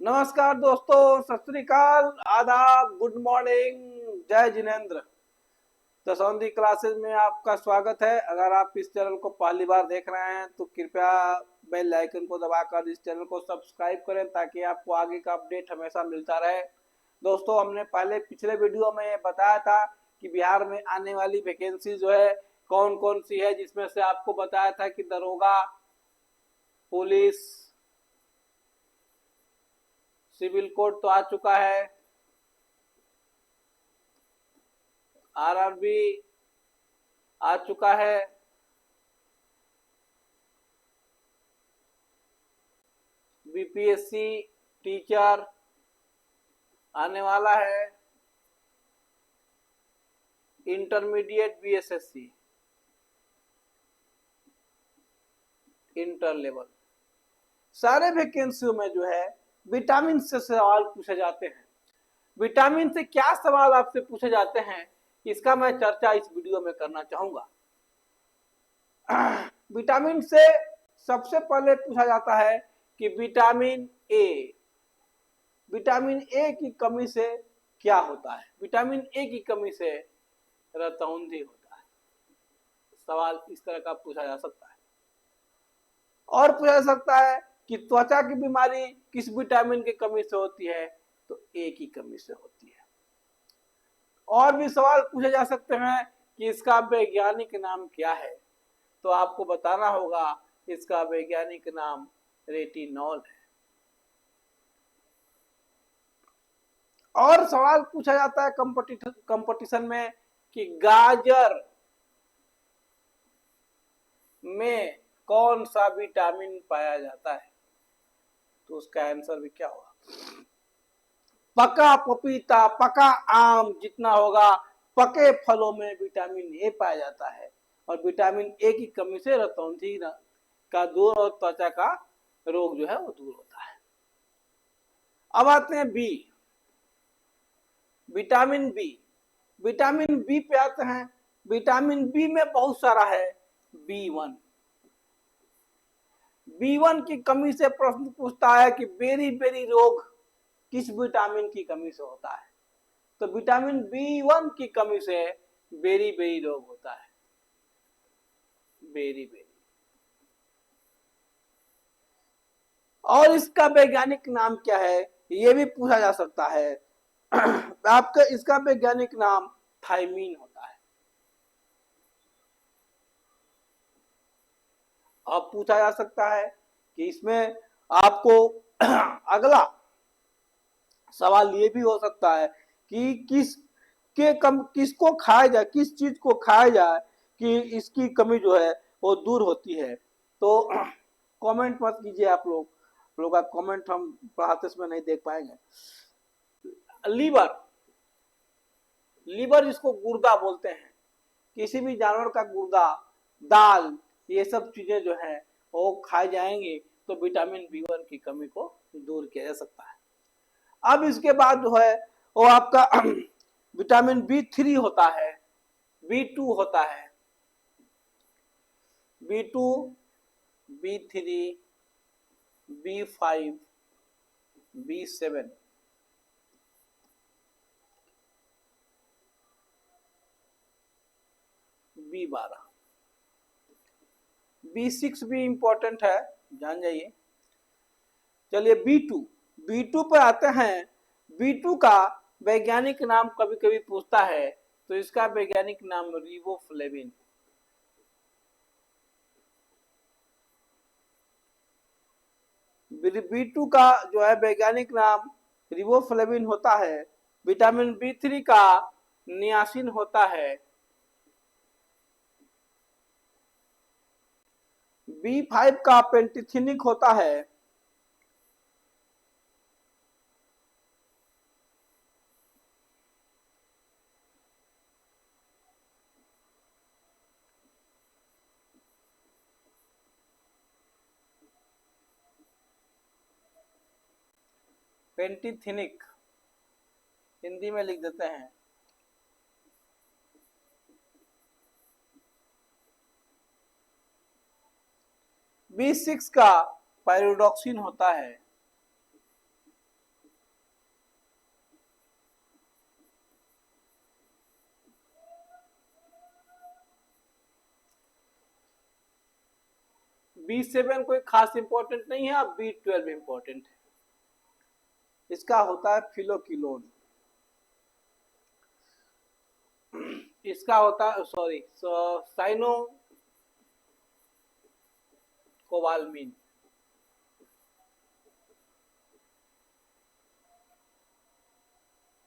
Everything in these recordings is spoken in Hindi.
नमस्कार दोस्तों, सत श्री अकाल, आदाब, गुड मॉर्निंग, जय जिनेन्द्र। दसौंधी क्लासेस में आपका स्वागत है। अगर आप इस चैनल को पहली बार देख रहे हैं तो कृपया बेल आइकन को दबाकर इस चैनल को सब्सक्राइब करें ताकि आपको आगे का अपडेट हमेशा मिलता रहे। दोस्तों, हमने पिछले वीडियो में बताया था कि बिहार में आने वाली वैकेंसी जो है कौन कौन सी है, जिसमें से आपको बताया था कि दरोगा, पुलिस, सिविल कोड तो आ चुका है, आरआरबी आ चुका है, बीपीएससी टीचर आने वाला है, इंटरमीडिएट बीएसएससी इंटर लेवल, सारे वैकेंसियों में जो है विटामिन से सवाल पूछे जाते हैं। विटामिन से क्या सवाल आपसे पूछे जाते हैं, इसका मैं चर्चा इस वीडियो में करना चाहूंगा। विटामिन से सबसे पहले पूछा जाता है कि विटामिन ए की कमी से क्या होता है। विटामिन ए की कमी से रतौंधी होता है। सवाल इस तरह का पूछा जा सकता है। और पूछा जा सकता है कि त्वचा की बीमारी किस विटामिन की कमी से होती है, तो ए की कमी से होती है। और भी सवाल पूछे जा सकते हैं कि इसका वैज्ञानिक नाम क्या है, तो आपको बताना होगा इसका वैज्ञानिक नाम रेटिनॉल है। और सवाल पूछा जाता है कंपटीशन में कि गाजर में कौन सा विटामिन पाया जाता है, तो उसका आंसर भी क्या होगा। पका पपीता, पका आम जितना होगा, पके फलों में विटामिन ए पाया जाता है और विटामिन ए की कमी से रतौंधी का दूर और त्वचा का रोग जो है वो दूर होता है। अब आते हैं B, vitamin B. Vitamin B पे आते हैं। विटामिन बी में बहुत सारा है। बी1 की कमी से प्रश्न पूछता है कि बेरी बेरी रोग किस विटामिन की कमी से होता है, तो विटामिन बी1 की कमी से बेरी बेरी रोग होता है। Beriberi. और इसका वैज्ञानिक नाम क्या है, ये भी पूछा जा सकता है। आपका इसका वैज्ञानिक नाम थायमीन होता है। अब पूछा जा सकता है कि इसमें आपको अगला सवाल ये भी हो सकता है कि किसको खाया जाए, किस चीज को खाया जाए कि इसकी कमी जो है वो दूर होती है। तो कमेंट मत कीजिए आप लोग का कमेंट हम पढ़ाते समय नहीं देख पाएंगे। लीवर जिसको गुर्दा बोलते हैं, किसी भी जानवर का गुर्दा, दाल, ये सब चीजें जो है वो खाए जाएंगे तो विटामिन बी1 की कमी को दूर किया जा सकता है। अब इसके बाद जो है वो आपका विटामिन बी3 होता है, बी2 होता है, बी2, बी3, बी5, बी7, बी12, बी6 भी इंपॉर्टेंट है, जान जाइए। चलिए बी2 पर आते हैं। बी2 का वैज्ञानिक नाम कभी कभी पूछता है, तो इसका वैज्ञानिक नाम रिबोफ्लेविन। बी2 का जो है वैज्ञानिक नाम रिबोफ्लेविन होता है। विटामिन बी3 का नियासिन होता है। बी5 का पेंटिथिनिक होता है। पेंटिथिनिक हिंदी में लिख देते हैं। बी6 का पायरोडॉक्सिन होता है। B7 कोई खास इंपॉर्टेंट नहीं है, अब B12 इंपॉर्टेंट है। इसका होता है फिलोक्विनोन, इसका होता है सॉरी साइनो कोबालमिन।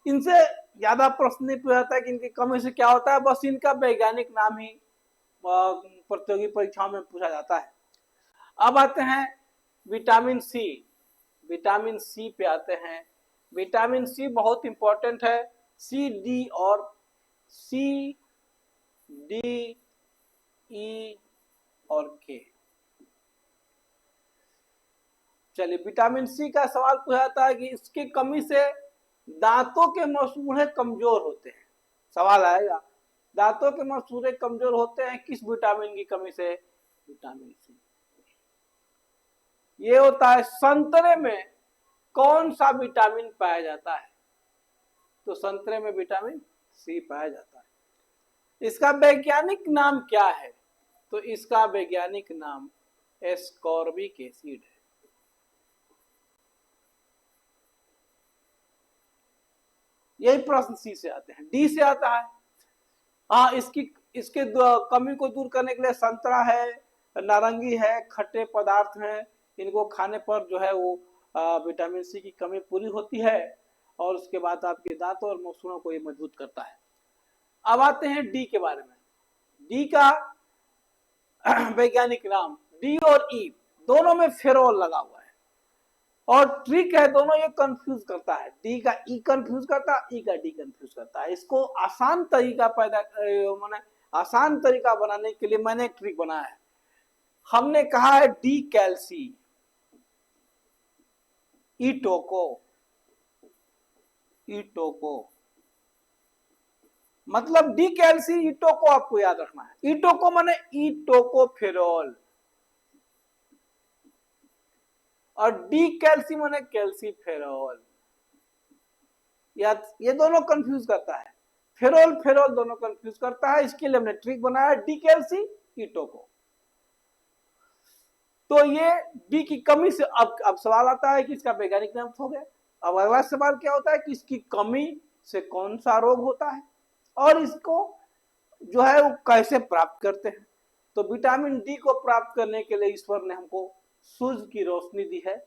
इनसे ज्यादा प्रश्न नहीं पूछा है कि इनकी कमी से क्या होता है, बस इनका वैज्ञानिक नाम ही प्रतियोगी परीक्षाओं में पूछा जाता है। अब आते हैं विटामिन सी। विटामिन सी पे आते हैं। विटामिन सी बहुत इंपॉर्टेंट है। सी, डी और सी, डी, ई और के। चलिए, विटामिन सी का सवाल पूछा जाता है कि इसकी कमी से दांतों के मसूड़े कमजोर होते हैं। सवाल आएगा, दांतों के मसूड़े कमजोर होते हैं किस विटामिन की कमी से? Vitamin C. ये होता है संतरे में कौन सा विटामिन पाया जाता है? तो संतरे में विटामिन सी पाया जाता है। इसका वैज्ञानिक नाम क्या है? तो इसका वैज्ञानिक नाम एस्कॉर्बिक एसिड है। यही प्रश्न सी से आते हैं। डी से आता है, हाँ, इसके कमी को दूर करने के लिए संतरा है, नारंगी है, खट्टे पदार्थ हैं, इनको खाने पर जो है वो विटामिन सी की कमी पूरी होती है और उसके बाद आपके दांतों और मसूड़ों को ये मजबूत करता है। अब आते हैं डी के बारे में। डी का वैज्ञानिक नाम, डी और ई दोनों में फेरोल लगा हुआ है और ट्रिक है, दोनों ये कंफ्यूज करता है। डी का ई कंफ्यूज करता है, ई का डी कंफ्यूज करता है। इसको आसान तरीका मैंने आसान तरीका बनाने के लिए मैंने एक ट्रिक बनाया है। हमने कहा है डी कैल्सी ई टोको, ई टोको मतलब डी कैल्सी ई टोको आपको याद रखना है। ई टोको माने ई टोको फेरोल और डी कैल्सी माने कैल्सी फेरोल। ये दोनों कंफ्यूज करता है, फेरोल फेरोल दोनों कंफ्यूज करता है। इसके लिए हमने ट्रिक बनाया डी कैल्सी ई टोको। तो ये डी की कमी से अब सवाल आता है कि इसका वैज्ञानिक नाम हो गया। अब अगला सवाल क्या होता है कि इसकी कमी से कौन सा रोग होता है और इसको जो है वो कैसे प्राप्त करते हैं। तो विटामिन डी को प्राप्त करने के लिए ईश्वर ने हमको सूरज की रोशनी दी है।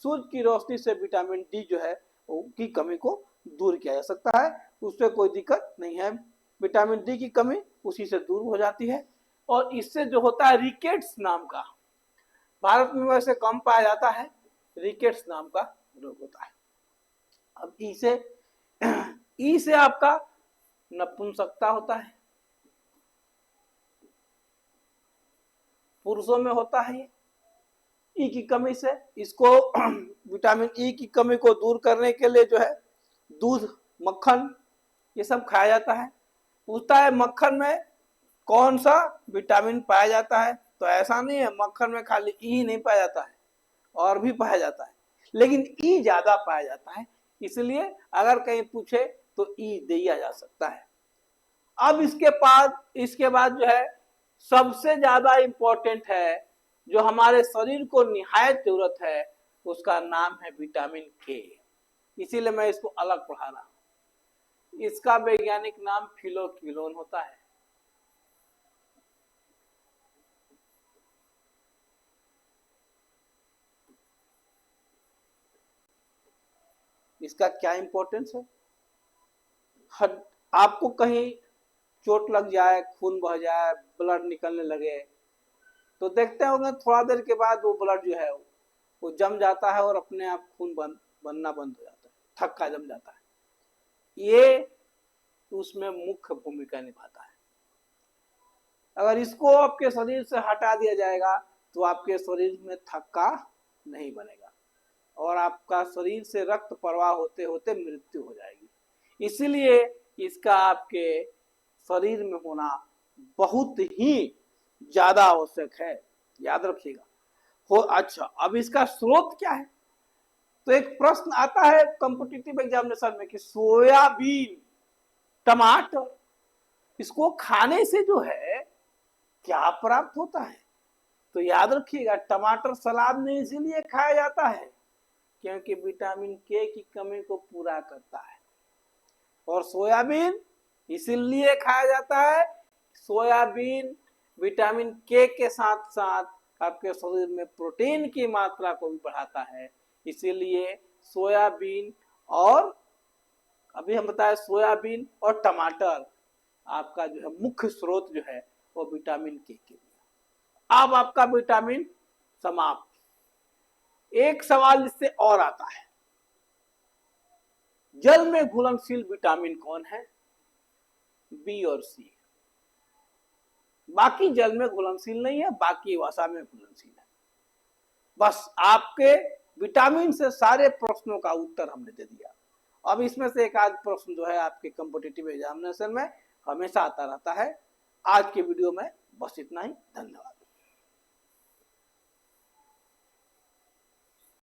सूरज की रोशनी से विटामिन डी जो है की कमी को दूर किया जा सकता है, उससे कोई दिक्कत नहीं है। विटामिन डी की कमी उसी से दूर हो जाती है और इससे जो होता है रिकेट्स नाम का, भारत में वैसे कम पाया जाता है, रिकेट्स नाम का रोग होता है। अब ई से आपका नपुंसकता होता है, पुरुषों में होता है। ई की कमी से इसको विटामिन ई की कमी को दूर करने के लिए जो है दूध, मक्खन ये सब खाया जाता है। पूछता है मक्खन में कौन सा विटामिन पाया जाता है? तो ऐसा नहीं है मक्खन में खाली ई नहीं पाया जाता है, और भी पाया जाता है, लेकिन ई ज्यादा पाया जाता है, इसलिए अगर कहीं पूछे तो ई दिया जा सकता है। अब इसके बाद जो है सबसे ज्यादा इंपॉर्टेंट है, जो हमारे शरीर को निहायत जरूरत है, उसका नाम है विटामिन के। इसीलिए मैं इसको अलग पढ़ा रहा हूं। इसका वैज्ञानिक नाम फिलोक्विनोन होता है। इसका क्या इंपॉर्टेंस है? आपको कहीं चोट लग जाए, खून बह जाए, ब्लड निकलने लगे, तो देखते होंगे थोड़ा देर के बाद वो ब्लड जो है वो जम जाता है और अपने आप खून बनना बंद हो जाता है, थक्का जम जाता है। ये उसमें मुख्य भूमिका निभाता है। अगर इसको आपके शरीर से हटा दिया जाएगा तो आपके शरीर में थक्का नहीं बनेगा और आपका शरीर से रक्त प्रवाह होते होते मृत्यु हो जाएगी। इसीलिए इसका आपके शरीर में होना बहुत ही ज्यादा आवश्यक है, याद रखिएगा। अच्छा, अब इसका स्रोत क्या है? तो एक प्रश्न आता है कॉम्पिटिटिव एग्जामिनेशन में कि सोयाबीन, टमाटर, इसको खाने से जो है क्या प्राप्त होता है? तो याद रखिएगा, टमाटर सलाद में इसीलिए खाया जाता है क्योंकि विटामिन के की कमी को पूरा करता है। और सोयाबीन इसीलिए खाया जाता है, सोयाबीन विटामिन के साथ साथ आपके शरीर में प्रोटीन की मात्रा को भी बढ़ाता है। इसीलिए सोयाबीन, और अभी हम बताए सोयाबीन और टमाटर आपका जो है मुख्य स्रोत जो है वो विटामिन के लिए। अब आपका विटामिन समाप्त। एक सवाल इससे और आता है, जल में घुलनशील विटामिन कौन है? बी और सी। बाकी जल में घुलनशील नहीं है, बाकी वसा में घुलनशील है। बस आपके विटामिन से सारे प्रश्नों का उत्तर हमने दे दिया। अब इसमें से एक आध प्रश्न जो है आपके कॉम्पिटिटिव एग्जामिनेशन में हमेशा आता रहता है। आज के वीडियो में बस इतना ही। धन्यवाद।